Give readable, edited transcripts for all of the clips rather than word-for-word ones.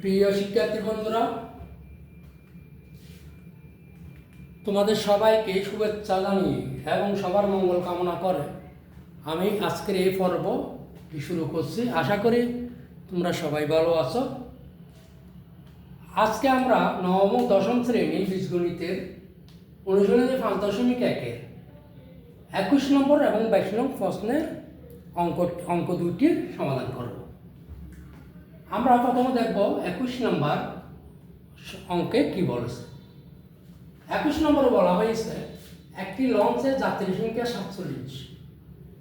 প্রিয় শিক্ষার্থী বন্ধুরা, তোমাদের সবাইকে শুভেচ্ছা জানিয়ে এবং সবার মঙ্গল কামনা করে আমি আজকের এই পর্ব শুরু করছি। আশা করি তোমরা সবাই ভালো আছো। আজকে আমরা নবম ও দশম শ্রেণী বীজগণিতের অনুশীলনী 5.1-এর 21 নম্বর এবং 22 নম্বর প্রশ্নের অঙ্ক দুইটির সমাধান করব। আমরা প্রথমে দেখব 21 নম্বর অঙ্কে কি বলেছে। 21 নম্বরে বলা হয়েছে একটি লঞ্চে যাত্রী সংখ্যা 47,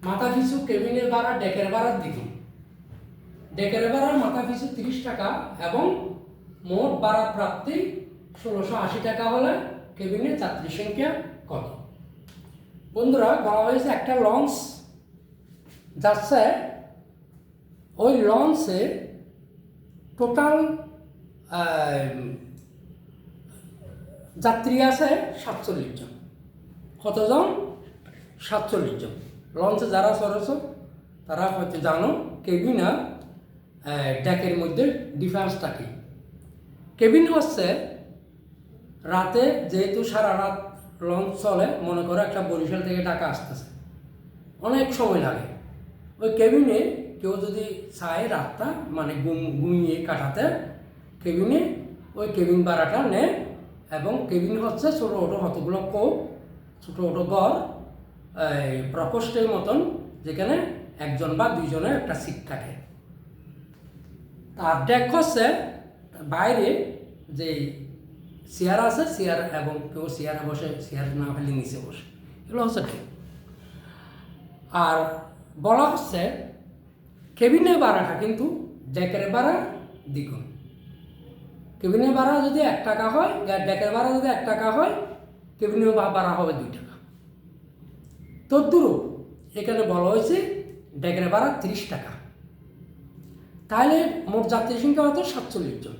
মাথা পিছু কেবিনের ভাড়া ডেকের ভাড়ার দ্বিগুণ। ডেকের ভাড়া মাথা পিছু 30 টাকা এবং মোট ভাড়া প্রাপ্তি 1680 টাকা হলে কেবিনের যাত্রী সংখ্যা কত? বন্ধুরা, বলা হয়েছে একটা লঞ্চ যাচ্ছে, ওই লঞ্চে টোটাল যাত্রী আছে 47 জন। কতজন? 47 জন। লঞ্চে যারা চড়েছ তারা হয়তো জানো কেবিন আর ডেকের মধ্যে ডিফারেন্সটা কি। কেবিন হচ্ছে রাতে, যেহেতু সারা রাত লঞ্চ চলে, মনে করো একটা বরিশাল থেকে ঢাকা আসতেছে, অনেক সময় লাগে। ওই কেবিনে কেউ যদি চায় রাতটা মানে ঘুমিয়ে কাটাতে, কেবিনে ওই কেবিন ভাড়াটা নেয়। এবং কেবিন হচ্ছে ছোটো ছোটো কতগুলো কোপ, ছোটো ছোটো ঘর, প্রকোষ্ঠের মতন, যেখানে একজন বা দুইজনের একটা সিট থাকে। আর ডেক হচ্ছে বাইরে যে চেয়ার আছে, চেয়ার, এবং কেউ চেয়ারে বসে, চেয়ার না ফেলে নিচে বসে, এগুলো হচ্ছে ডেক। আর বলা হচ্ছে কেবিনের ভাড়াটা কিন্তু ডেকের ভাড়া দ্বিগুণ। কেবিনের ভাড়া যদি 1 টাকা হয়, ডেকের ভাড়া যদি 1 টাকা হয়, কেবিনের ভাড়া হবে 2 টাকা। তদ্রুপ এখানে বলা হয়েছে ডেকের ভাড়া 30 টাকা। তাহলে মোট যাত্রী সংখ্যা হতো 47 জন।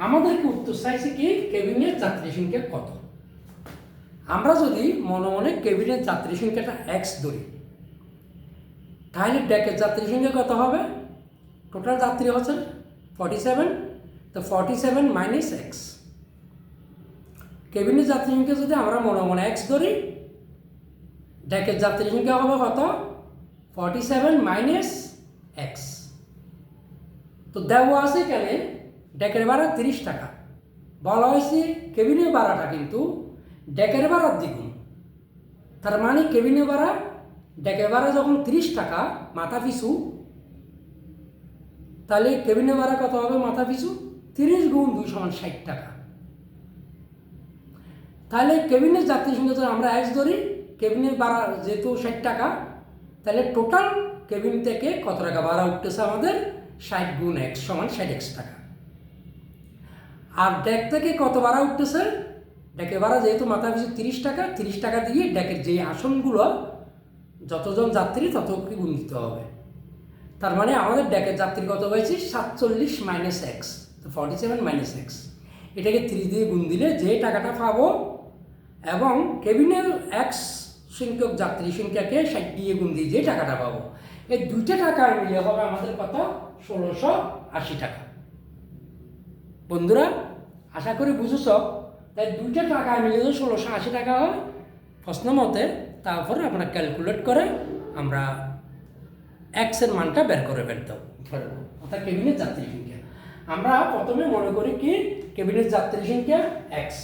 আমাদেরকে উত্তর চাইছে কি, কেবিনের যাত্রী সংখ্যা কত? আমরা যদি মনে মনে কেবিনের যাত্রী সংখ্যাটা এক্স ধরি, তাহলে ডেকের যাত্রী সংখ্যা কত হবে? টোটাল যাত্রী হচ্ছে 47, তো 47 মাইনাস এক্স। কেবিনের যাত্রী সংখ্যা যদি আমরা মনে মনে এক্স ধরি, ডেকের যাত্রী সংখ্যা হবে কত? 47 মাইনাস এক্স। তো দেওয়া আছে এখানে ডেকের ভাড়া 30 টাকা। বলা হয়েছে কেবিনের ভাড়াটা কিন্তু ডেকের ভাড়ার দ্বিগুণ। তার মানে কেবিনের ভাড়া, ডেকের ভাড়া যখন 30 টাকা মাথা পিছু, তাহলে কেবিনের ভাড়া কত হবে মাথা পিছু? 30 গুণ 2 = 60 টাকা। তাহলে কেবিনের যাত্রী সংখ্যা যদি আমরা এক্স ধরি, কেবিনের ভাড়া যেহেতু 60 টাকা, তাহলে টোটাল কেবিন থেকে কত টাকা ভাড়া উঠতেছে আমাদের? 60 গুণ এক্স = 60x টাকা। আর ডেক থেকে কত ভাড়া উঠতেছে? ডেকের ভাড়া যেহেতু মাথা পিছু 30 টাকা, 30 টাকা দিয়ে ডেকের যে আসনগুলো, যতজন যাত্রী ততকে গুণ দিতে হবে। তার মানে আমাদের ডেকের যাত্রী কত হয়েছে? 47 মাইনাস এক্স, তো 47 মাইনাস এক্স। এটাকে 30 দিয়ে গুণ দিলে যে টাকাটা পাবো, এবং কেবিনের এক্স সংখ্যক যাত্রী সংখ্যাকে 60 দিয়ে গুণ দিয়ে যে টাকাটা পাবো, এই দুইটা টাকার মিলে হবে আমাদের কত? 1680 টাকা। বন্ধুরা, আশা করি বুঝেছ। তাই দুইটা টাকায় মিলে যদি 1680 টাকা হয় প্রশ্ন মতে, তারপর আমরা ক্যালকুলেট করে আমরা এক্সের মানটা বের করে ফেলতে পারবো, অর্থাৎ কেবিনের যাত্রী সংখ্যা। আমরা প্রথমে মনে করি কি, কেবিনের যাত্রী সংখ্যা এক্স।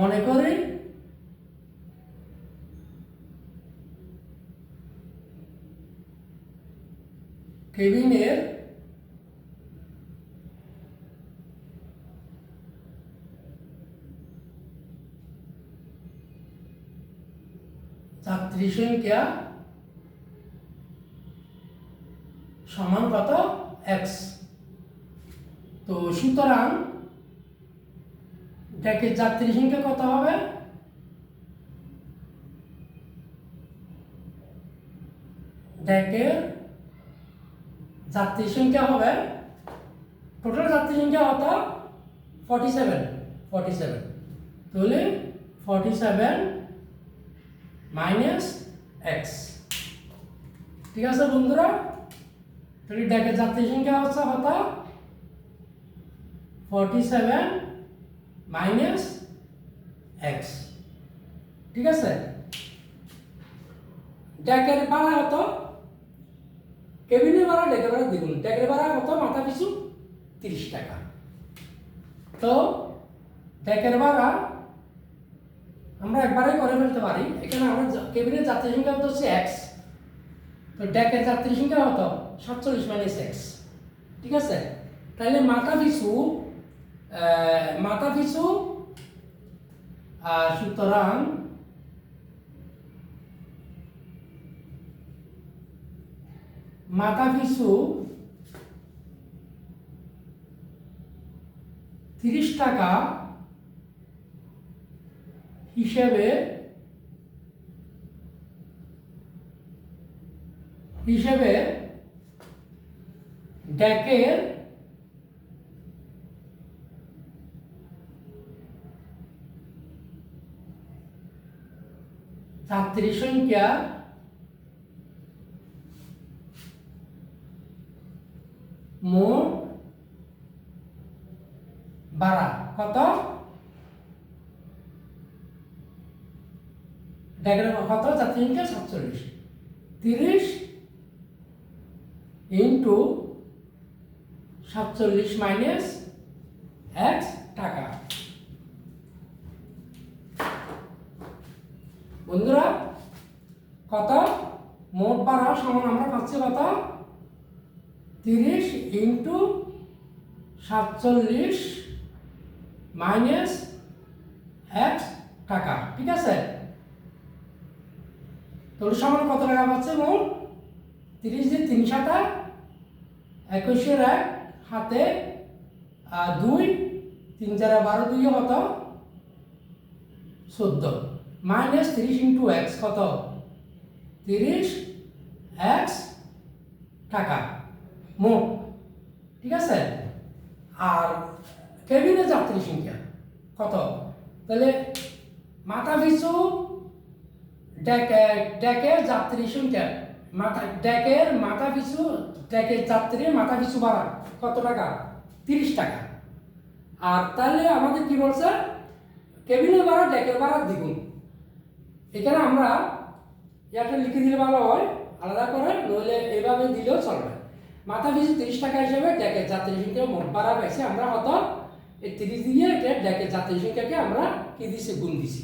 মনে করি কেবিনের যাত্রী সংখ্যা সমান কত? এক্স। তো সুতরাং ডেকের যাত্রী সংখ্যা কত হবে? ডেকের যাত্রী সংখ্যা হবে, টোটাল যাত্রী সংখ্যা কত? 47। তাহলে 47 মাইনাস এক্স। ঠিক আছে বন্ধুরা? তাহলে ডেকের যাত্রী সংখ্যা হচ্ছে কত 47 মাইনাস এক্স। ঠিক আছে, ডেকের ভাড়া কত, কেবিনের ভাড়া ডেকের ভাড়া দ্বিগুণ, ডেকের ভাড়া কত মাথা পিছু 30 টাকা। তো ডেকের ভাড়া আমরা একবারে করে ফেলতে পারি, এখানে আমরা কেবিনের যাত্রী সংখ্যা হচ্ছে এক্স, তো ডেকের যাত্রী সংখ্যা কত 47 মাইনাস এক্স। ঠিক আছে, তাহলে মাথা পিছু সুতরাং মাথা পিছু 30 টাকা হিসেবে ডেকের যাত্রী সংখ্যা মোট ভাড়া কত, ডেকের কত যাত্রী সংখ্যা 47, 30 ইন্টু 47 মাইনাস এক্স টাকা। বন্ধুরা কত মোট ভাড়া সমান আমরা পাচ্ছি কত 30 ইন্টু 47 মাইনাস এক্স টাকা। ঠিক আছে, তাহলে সমান কত টাকা পাচ্ছে মোট 30 দিয়ে 3 সাতা 21 1 হাতে 2 3 4 12 2 কত 14 মাইনাস 30 ইন্টু এক্স কত 30 এক্স টাকা মোট। ঠিক আছে, আর কেবিনের যাত্রী সংখ্যা কত, তাহলে মাথা পিছু ডেকের যাত্রী সংখ্যা ডেকের যাত্রীর মাথা পিছু ভাড়া কত টাকা 30 টাকা। আর তাহলে আমাদের কি বলছে কেবিনের ভাড়া ডেকের ভাড়া দ্বিগুণ, এখানে আমরা এটা লিখে দিলে ভালো হয় আলাদা করে, নইলে এইভাবে দিলেও চলবে। মাথা পিছু 30 টাকা হিসেবে ডেকের যাত্রী সংখ্যা মোট ভাড়া পাইছে আমরা কত, এই 30 দিয়ে এটা ডেকের যাত্রী সংখ্যাকে আমরা কি দিছি গুণ দিছি।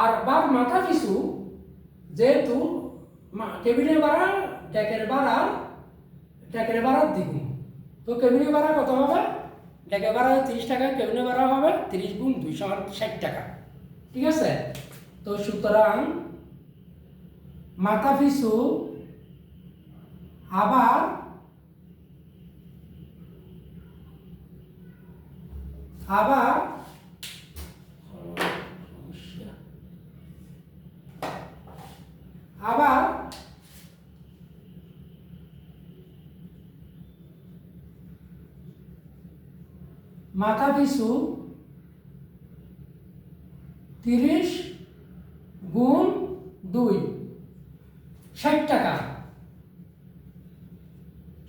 আর মাথা পিছু যেহেতু কেবিনের ভাড়া ডেকের ভাড়া দ্বিগুণ, তো কেবিনের ভাড়া কত হবে, ডেকের ভাড়া 30 টাকা, কেবিনের ভাড়া হবে 30 গুণ 2 সমান 60 টাকা। ঠিক আছে, তো সুতরাং মাথা পিছু আবার মাথা পিছু 30 গুণ 2 60 টাকা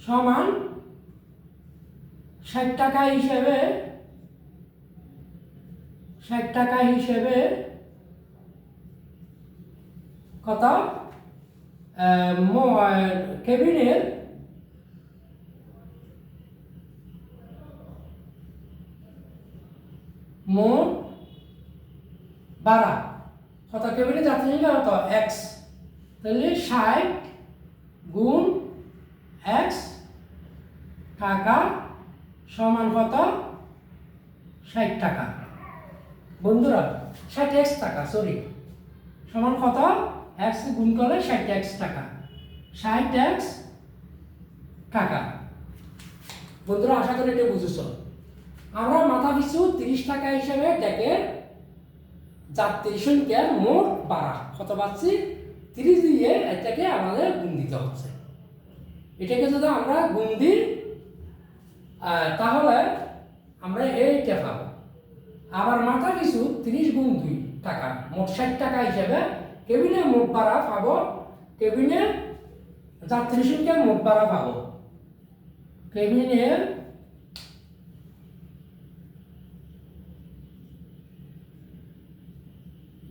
সমান 60 টাকা হিসেবে কত কেবিনের মোট ভাড়া কত, কেবিনের যাত্রী সংখ্যা কত এক্স, তাহলে 60 গুণ এক্স টাকা সমান কত 60 টাকা। বন্ধুরা 60 এক্স টাকা সমান কত, এক্স গুণ করলে 60 এক্স টাকা, 60 এক্স টাকা। বন্ধুরা আশা করি এটা বুঝেছ। আমরা মাথা পিছু 30 টাকা হিসেবে ডেকের যাত্রী সংখ্যার মোট ভাড়া কত পাচ্ছি 30 দিয়ে এটাকে আমাদের গুণ দিতে হচ্ছে। এটাকে যদি আমরা গুণ দিই তাহলে আমরা এইটা পাবো। আবার মাথা পিছু 30 গুণ 2 টাকা মোট 60 টাকা হিসেবে কেবিনের মোট ভাড়া পাবো, কেবিনের যাত্রী সংখ্যার মোট ভাড়া পাবো কেবিনের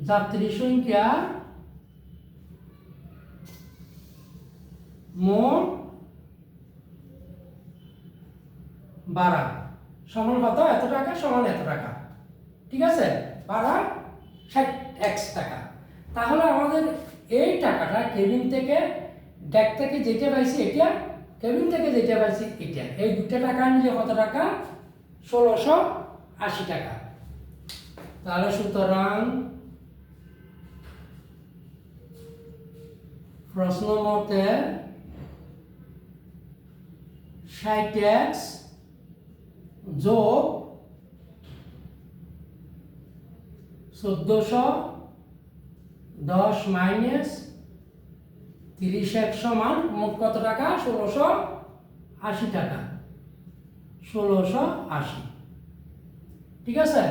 যাত্রী সংখ্যা মোট ভাড়া সমান কত? এত টাকা সমান এত টাকা। ঠিক আছে, ভাড়া 60x টাকা। তাহলে আমাদের এই টাকাটা কেবিন থেকে ডেক থেকে যেটা পাইছি এটা, কেবিন থেকে যেটা পাইছি এটা, এই দুটো টাকা নিয়ে কত টাকা? 1680 টাকা। তাহলে সুতরাং প্রশ্ন মতে 60x যোগ 1410 মাইনাস 30x সমান মোট কত টাকা? 1680 টাকা। 1680। ঠিক আছে,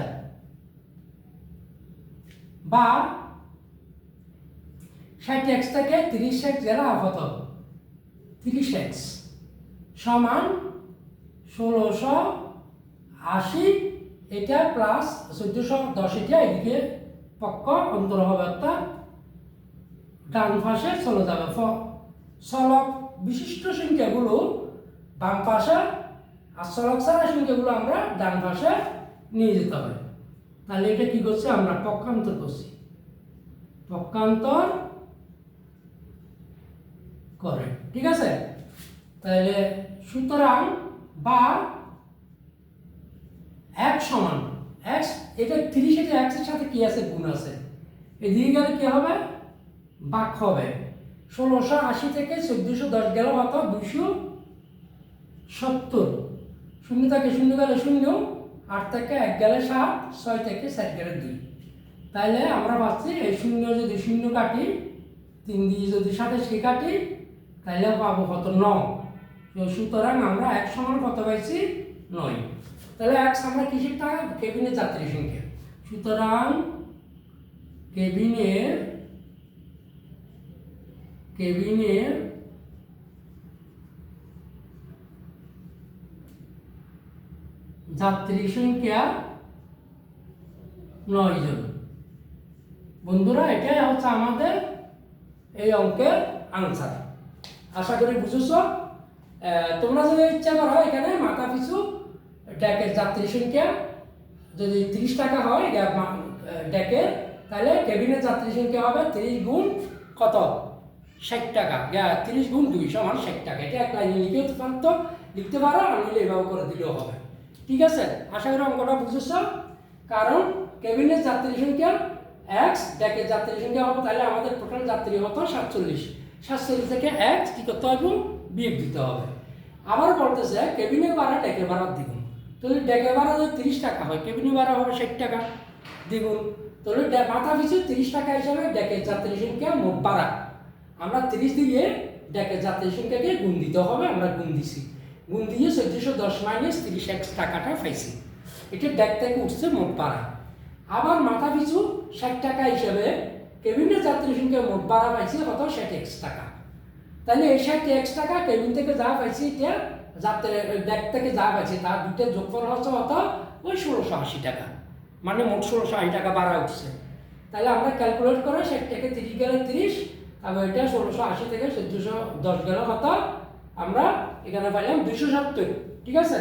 বা 60x থেকে 30x গেলে কত? 30x সমান 1680, এটা প্লাস 1410, এটা এদিকে পক্ষ অন্তর হবে, অর্থাৎ ডান পাশে চলে যাবে। চলক বিশিষ্ট সংখ্যাগুলো বাম পাশে আর চলক ছাড়া সংখ্যাগুলো আমরা ডান পাশে নিয়ে যেতে হবে। তাহলে এটা কি করছে? আমরা পক্ষান্তর করছি, পক্ষান্তর করে। ঠিক আছে, তাহলে সুতরাং বা এক সমান x, এটা 30, এটা x এর সাথে কি আছে? গুণ আছে। এদিকে গেলে কি হবে? ভাগ হবে। 1680 থেকে 1410 গেল কত? 270। শূন্য থেকে শূন্য গেলে শূন্য, 8 থেকে 1 গেলে 7, 6 থেকে 4 গেলে 2। তাহলে আমরা পাচ্ছি এই শূন্য যদি শূন্য কাটি, 3 দিয়ে যদি 27 কাটি, তাহলে পাবো কত? 9। সুতরাং আমরা এক সমান কত পাইছি? 9। তাহলে x আমরা কিসের টাকা? কেবিনের যাত্রী সংখ্যা। সুতরাং কেবিনের যাত্রী সংখ্যা 9 জন। বন্ধুরা, এটাই হচ্ছে আমাদের এই অঙ্কের আনসার। আশা করি বুঝেছ। তোমরা যদি ইচ্ছা করো এখানে মাথা পিছু ডেকের যাত্রী সংখ্যা যদি 30 টাকা হয় ডেকের, তাহলে কেবিনের যাত্রী সংখ্যা হবে 30 গুণ কত? 60 টাকা। 30 গুণ 2 সমান 60 টাকা। এটা এক লাইনে লিখতে পারো, আর নিলে এভাবে করে দিলেও হবে। ঠিক আছে, আশা করি অঙ্কটা বুঝেছ। কারণ কেবিনের যাত্রী সংখ্যা x, ডেকের যাত্রী সংখ্যা হবে, তাহলে আমাদের টোটাল যাত্রী হতো 47। 47 থেকে x কি করতে হবে? বিয়োগ দিতে হবে। আবার বলতেছে কেবিনের ভাড়া ডেকের ভাড়ার দ্বিগুণ। তাহলে ডেকের ভাড়া যদি 30 টাকা হয়, কেবিনের ভাড়া হবে 60 টাকা দ্বিগুণ। তাহলে মাথা পিছু 30 টাকা হিসাবে ডেকের যাত্রী সংখ্যা মোট ভাড়া আমরা 30 দিয়ে ডেকের যাত্রী সংখ্যাকে গুণ দিতে হবে। আমরা গুণ দিছি, গুণ দিয়ে 1410 মাইনাস 30x টাকাটা পাইছি। এটা ডেক থেকে উঠছে মোট ভাড়া। আবার মাথা পিছু 60 টাকা হিসাবে কেবিনের যাত্রী সংখ্যা মোট ভাড়া পাইছি কত? 60x টাকা। তাহলে এই 60x টাকা কেবিন থেকে যা পাইছি, এটা যাত্রী ডেক থেকে যা পাইছি, তার দুটো যোগফল হচ্ছে কত? ওই 1680 টাকা। মানে মোট 1680 টাকা ভাড়া উঠছে। তাহলে আমরা ক্যালকুলেট করে 60 থেকে 30 গেলে 30, তারপর এটা 1680 থেকে 1410 গেলে কত? আমরা এখানে পাইলাম 270। ঠিক আছে,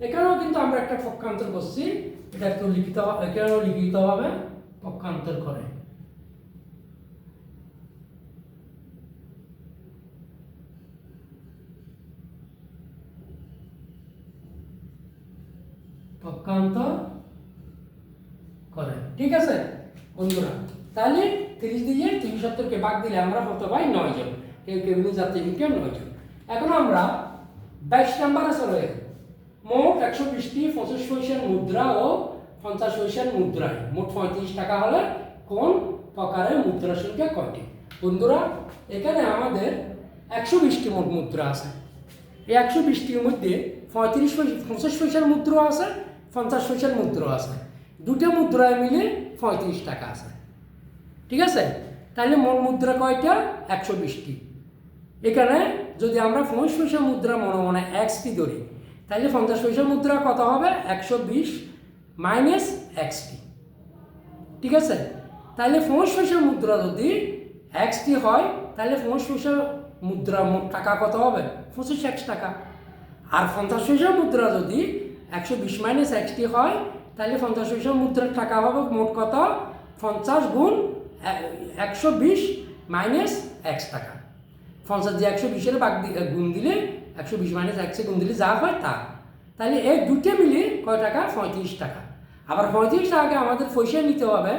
এখানেও কিন্তু আমরা একটা পক্ষান্তর করছি, এটা একটু এখানেও লিখিত হবে পক্ষান্তর করে। পক্ষান্তর করে। ঠিক আছে বন্ধুরা, তাহলে 30 দিয়ে 370কে ভাগ দিলে আমরা কত পাই? 9 জন। কেবিনের যাত্রী সংখ্যা 9 জন। এখন আমরা 22 নম্বরে চলে যাই। মোট 120টি 25 পয়সার মুদ্রা ও 50 পয়সার মুদ্রায় মোট 35 টাকা হলে কোন প্রকারের মুদ্রা সংখ্যা কয়টি? বন্ধুরা, এখানে আমাদের 120টি মোট মুদ্রা আছে। এই 120টির মধ্যে 50 পয়সার মুদ্রা আছে, 50 পয়সার মুদ্রা আছে। দুটো মুদ্রায় মিলে 35 টাকা আছে। ঠিক আছে, তাহলে মোট মুদ্রা কয়টা? 120টি। এখানে যদি আমরা 50 পয়সা মুদ্রা মনে মনে এক্সটি ধরি, তাহলে 50 পয়সা মুদ্রা কত হবে? 120 মাইনাস এক্সটি। ঠিক আছে? তাহলে 50 পয়সা মুদ্রা যদি এক্সটি হয়, তাহলে 50 পয়সা মুদ্রা মোট টাকা কত হবে? 25 টাকা। আর 50 পয়সা মুদ্রা যদি 120 মাইনাস এক্সটি হয়, তাহলে 50 পয়সা মুদ্রার টাকা হবে মোট কত? 50 গুণ 120 মাইনাস এক্স টাকা। 50 দিয়ে 120-এর গুণ দিলে 120 মাইনাস এক্সে গুণ দিলে যা হয় তা। তাহলে এই দুটো মিলে কয় টাকা? 35 টাকা। আবার 35 টাকাকে আমাদের পয়সা নিতে হবে,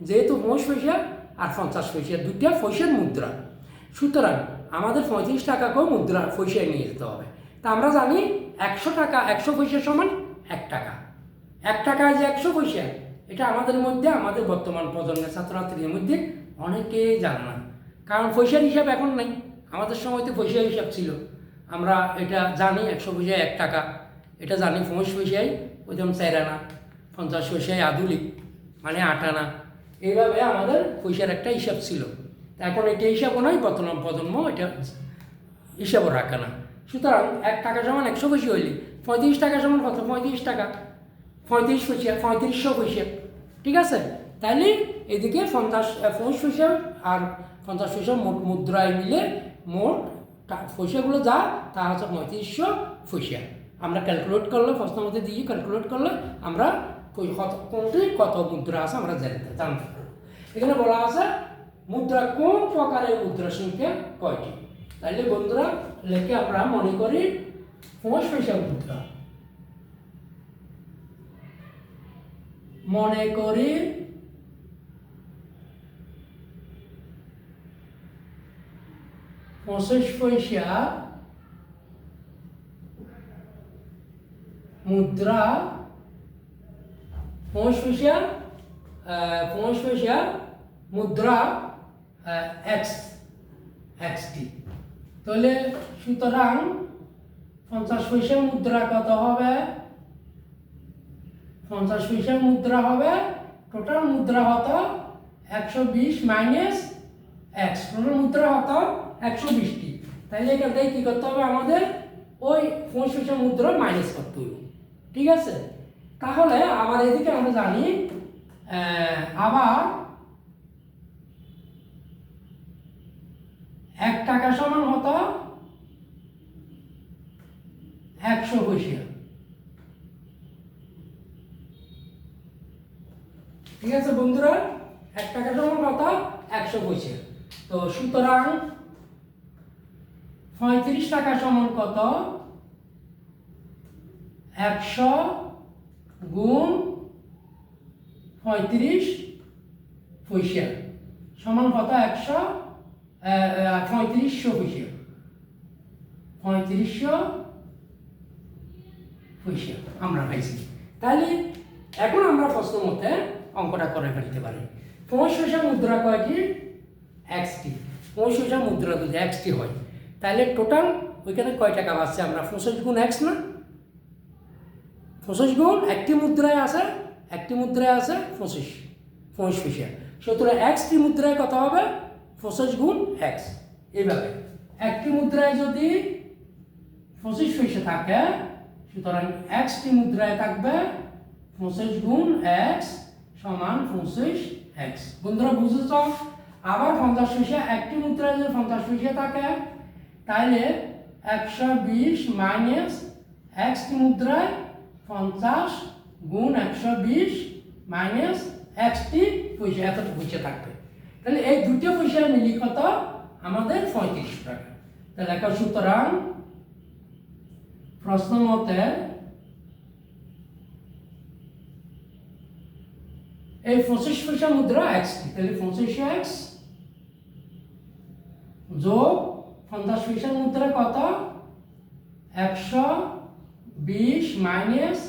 যেহেতু 50 পয়সা আর 50 পয়সা দুটো পয়সার মুদ্রা, সুতরাং আমাদের 35 টাকাকেও মুদ্রা পয়সায় নিয়ে যেতে হবে। তা আমরা জানি 100 টাকা 100 পয়সা সমান 1 টাকা। 1 টাকায় যে 100 পয়সা, এটা আমাদের মধ্যে, আমাদের বর্তমান প্রজন্মের ছাত্রছাত্রীদের মধ্যে অনেকেই জানে না, কারণ পয়সার হিসাব এখন নাই। আমাদের সময় তো পয়সার হিসাব ছিল, আমরা এটা জানি 100 পয়সায় 1 টাকা, এটা জানি 50 পয়সায় ওইরকম 4 আনা, 50 পয়সায় আধুলিক মানে 8 আনা, এইভাবে আমাদের পয়সার একটা হিসাব ছিল। এখন এটা হিসাবও নয়, বর্তমান প্রজন্ম এটা হিসাবও রাখে না। সুতরাং 1 টাকা সমান 100 পয়সা হইলে 35 টাকা সমান কত? 35 টাকা, 35 পয়সা, 3500 পয়সা। ঠিক আছে? তাহলে এদিকে 50 পয়সা আর 50 পয়সা মোট মুদ্রায় মিলে মোট পয়সাগুলো যা তা হচ্ছে 3500 পয়সা। আমরা ক্যালকুলেট করলে, প্রশ্নের মধ্যে দিয়ে ক্যালকুলেট করলে আমরা কোনটি কত মুদ্রা আছে আমরা জানতে পারবো। এখানে বলা আছে মুদ্রা কোন প্রকারের মুদ্রা সংখ্যা কয়টি। তাহলে বন্ধুরা লেখে আমরা মনে করি 50 পয়সা মুদ্রা, মনে করি 50 পয়সা মুদ্রা, 50 পয়সা মুদ্রা এক্সটি। তাহলে সুতরাং 50 পয়সা মুদ্রা কত হবে? 50 পয়সা মুদ্রা হবে, টোটাল মুদ্রা হতো 120 মাইনাস এক্স, টোটাল মুদ্রা হতো 120টি। তাহলে এখান থেকে কী করতে হবে? আমাদের ওই 50 পয়সা মুদ্রা মাইনাস করতে হবে। ঠিক আছে? তাহলে আবার এদিকে আমরা জানি আবার 1 টাকা সমান হতো 100 পয়সা। ঠিক আছে বন্ধুরা? 1 টাকা সমান কত? 100 পয়সা। তো সুতরাং 35 টাকা সমান কত? 100 গুণ 35 পয়সা সমান কত? 100 3500 পয়সা, 3500 পয়সা আমরা পাইছি। তাহলে এখন আমরা প্রশ্ন মতে অঙ্কটা করে ফেলতে পারি। 50 পয়সা মুদ্রা কয়টি? এক্সটি। 50 পয়সা মুদ্রা যদি এক্সটি হয়, তাহলে টোটাল ওইখানে কয় টাকা বাঁচছে? আমরা 50 গুণ এক্স না, 50 গুণ একটি মুদ্রায় আছে, 25 পয়সা। সুতরাং এক্সটি মুদ্রায় কত হবে? 50 গুণ এক্স। এইভাবে একটি মুদ্রায় যদি 25 পয়সা থাকে, সুতরাং এক্সটি মুদ্রায় থাকবে 25 গুণ এক্স সমান 25 এক্স। বন্ধুরা বুঝেছ? আবার 50 পয়সা, একটি মুদ্রায় যদি 50 পয়সা থাকে, তাহলে 120 মাইনাস এক্সটি মুদ্রায় 50 গুণ 120 মাইনাস এক্সটি পয়সা, এতটা পয়সা থাকবে। তাহলে এই দুটো পয়সা মিলি কত? আমাদের 35 টাকা। তাহলে একটা সুতরাং প্রশ্ন মতে এই 25 পয়সা মুদ্রা এক্সটি, তাহলে 25 এক্স যোগ 50 পয়সা মুদ্রা কত? 120 মাইনাস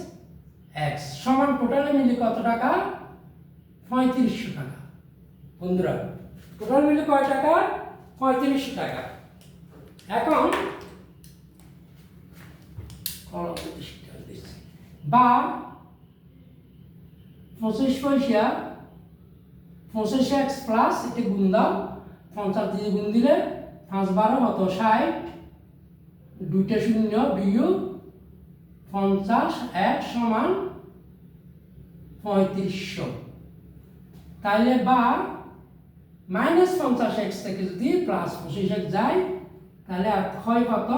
এক্স সমান টোটালে মিলি কত টাকা? 3500 টাকা। বন্ধুরা টোটাল মিলে কয় টাকা? 3500 টাকা। এখন বা 25 পয়সা 25 এক্স প্লাস এটি গুণ দাও, 50 দিয়ে গুণ দিলে 5 12 কত? 60 দুইটা শূন্য বিয়োগ 50 এক সমান 3500। তাহলে বা -50x থেকে যদি +25x যায় তাহলে আর হয় কত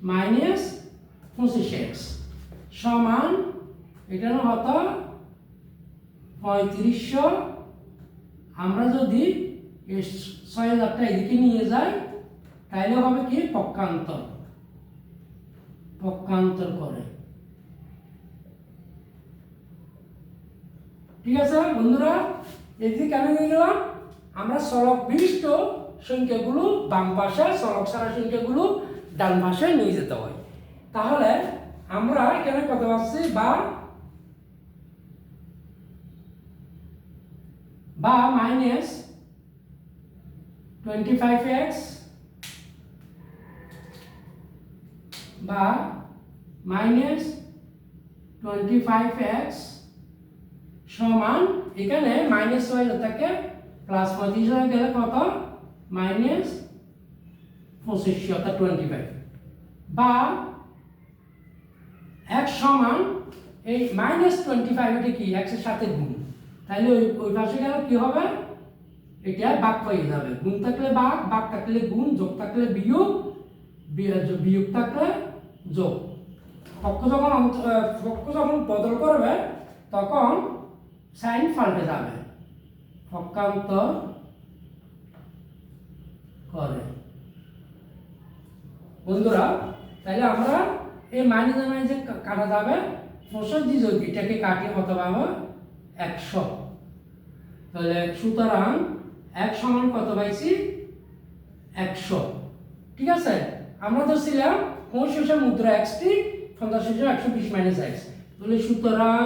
-25x সমান এটা হতো 3500। আমরা যদি 6000টা এদিকে নিয়ে যাই তাহলে হবে কি পক্ষান্তর করে। ঠিক আছে বন্ধুরা, এদিকে কেন নিয়ে গেলাম? আমরা সলক বিশিষ্ট সংখ্যাগুলো বাম পাশে, সলক ছাড়া সংখ্যাগুলো ডান পাশে নিয়ে যেতে হয়। তাহলে আমরা এখানে কত পাচ্ছি বা -25x বা -25x সমান এখানে মাইনাস ওয়াই থাকে প্লাস 35 হয়ে গেলে কত -25 অর্থাৎ 25 বা x সমান এই -25 এটা কি x এর সাথে গুণ, তাহলে ওই পাশে গেলে কি হবে? এটা ভাগ হয়ে যাবে। গুণ থাকলে ভাগ থাকলে গুণ, যোগ থাকলে বিয়োগ, বিয়োগ থাকলে যোগ। পক্ষ যখন বদল করবে তখন সাইন পাল্টে যাবে, পক্ষান্তর করে। বন্ধুরা তাহলে আমরা এই মাইনাস কাটা যাবে 65 যদি এটাকে কাটিয়ে কত পাবো 100। তাহলে সুতরাং x সমান কত পাইছি 100। ঠিক আছে, আমরা তো ছিলাম 65 মুদ্রা x টি 50 120 - x। তাহলে সুতরাং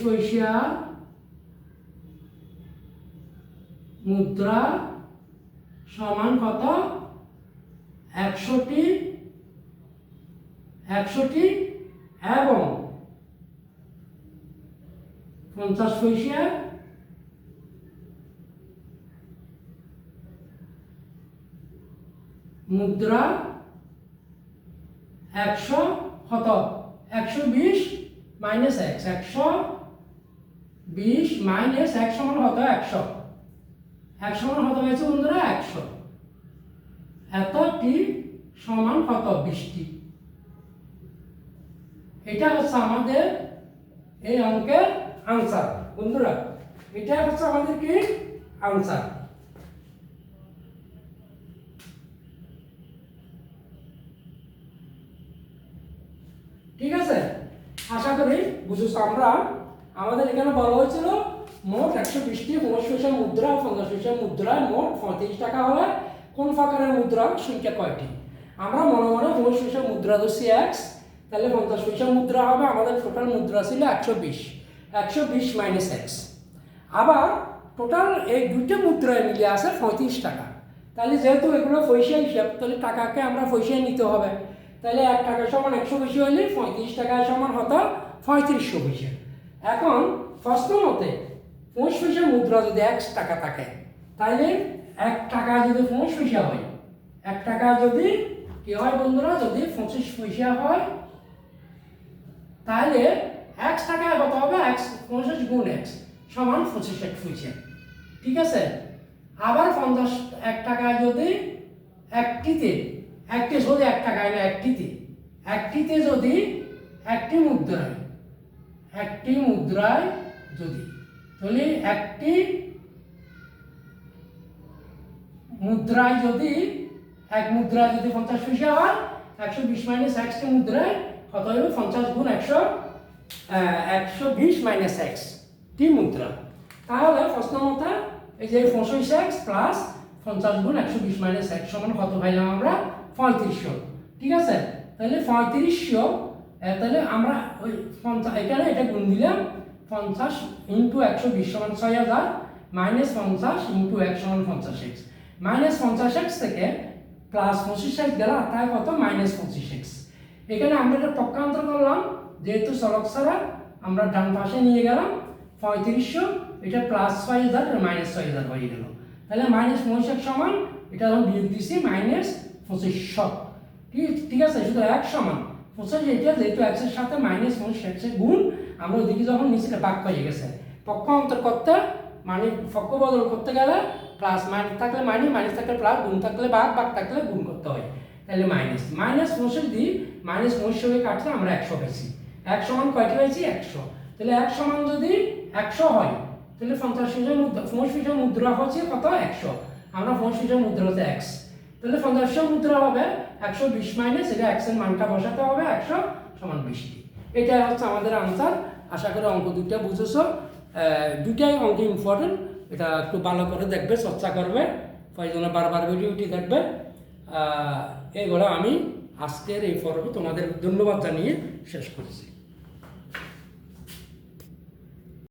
পয়সা মুদ্রা সমান কত 100টি এবং 50 পয়সা মুদ্রা 100 কত 120 - x 120 - x সমান কত 100। x সমান কত হয়েছে বন্ধুরা 100। এতটি সমান কত 20টি। এটা হচ্ছে আমাদের এই অঙ্কের আনসার। বন্ধুরা এটা হচ্ছে আমাদের কি আনসার। ঠিক আছে, আশা করি বুঝেছো। আমাদের এখানে বলা হয়েছিল মোট 120টি 50 পয়সা মুদ্রা 50 পয়সা মুদ্রায় মোট 35 টাকা হলে কোন প্রকারের মুদ্রা সংখ্যা কয়টি। আমরা মনে 50 পয়সা মুদ্রা ধরছি x, তাহলে 50 পয়সা মুদ্রা হবে। আমাদের টোটাল মুদ্রা ছিল 120 - x। আবার টোটাল এই দুইটা মুদ্রায় মিলে আছে 35 টাকা। তাহলে যেহেতু এগুলো পয়সা হিসাব, তাহলে টাকাকে আমরা পয়সায় নিতে হবে। তাহলে 1 টাকা সমান 100 পয়সা হলে 35 টাকা সমান হতো 3500 পয়সা। এখন প্রশ্ন মতে 50 পয়সা মুদ্রা যদি 1 টাকা থাকে, তাহলে 1 টাকা যদি 50 পয়সা হয়, 1 টাকা যদি কি হয় বন্ধুরা, যদি 25 পয়সা হয়, তাহলে x টাকায় কত হবে 50 গুণ x সমান 25 পয়সা। ঠিক আছে, আবার 1 টাকায় যদি একটি যদি 1 টাকায় না একটিতে যদি একটি মুদ্রায় যদি, তাহলে একটি মুদ্রায় যদি এক মুদ্রায় যদি 50 পয়সা হয়, 120 - x টি মুদ্রায় কত হবে 50 গুণ 120 - x টি মুদ্রা। তাহলে প্রশ্ন মতে এই যে 65x প্লাস 50 গুণ 120 - x সমান কত পাইলাম আমরা 3500। ঠিক আছে, তাহলে 3500, তাহলে আমরা ওই 50 এখানে এটা গুণ দিলাম 50 × 120 সমান 6000 - 50 × x সমান 50x। -50x থেকে প্লাস 25x গেল, তাই কত -25x। এখানে আমরা এটা পক্ষান্তর করলাম, যেহেতু চলক ছাড়া আমরা ডান পাশে নিয়ে গেলাম 3500, এটা +6000 আর -6000 হয়ে গেল। তাহলে মাইনাস 65 সমান এটা যখন বিয়োগ দিছি মাইনাস 2500, ঠিক আছে। শুধু এক সমান 25, এটা যেহেতু x এর সাথে মাইনাস 25 এর গুণ, আমরা ওদিকে যখন নিচে ভাগ পেয়ে গেছে, পক্ষ অন্তর করতে মানে পক্ষ বদল করতে গেলে প্লাস মাইনাস থাকলে মাইনাস থাকলে প্লাস, গুণ থাকলে ভাগ থাকলে গুণ করতে হয়। তাহলে মাইনাস 25 দিয়ে মাইনাস 25 কাটলে আমরা 100 পাইছি। 1 সমান কয়টি পাইছি? 100। তাহলে 1 সমান যদি 100 হয় তাহলে 50 পয়সার মুদ্রা, 50 পয়সার মুদ্রা হচ্ছে কত? 100। আমরা 50 পয়সার মুদ্রা হচ্ছে x, তাহলে 50 মুদ্রা হবে 120 মাইনাস এটা x এর মানটা বসাতে হবে 100 সমান 20। এটা হচ্ছে আমাদের আনসার। আশা করি অঙ্ক দুইটা বুঝেছো। দুইটাই অঙ্ক ইম্পর্টেন্ট, এটা একটু ভালো করে দেখবে, চর্চা করবে, প্রয়োজনে বারবার ভিডিওটি দেখবে। এইগুলো আমি আজকের এই পর্বে তোমাদের ধন্যবাদ জানিয়ে শেষ করেছি।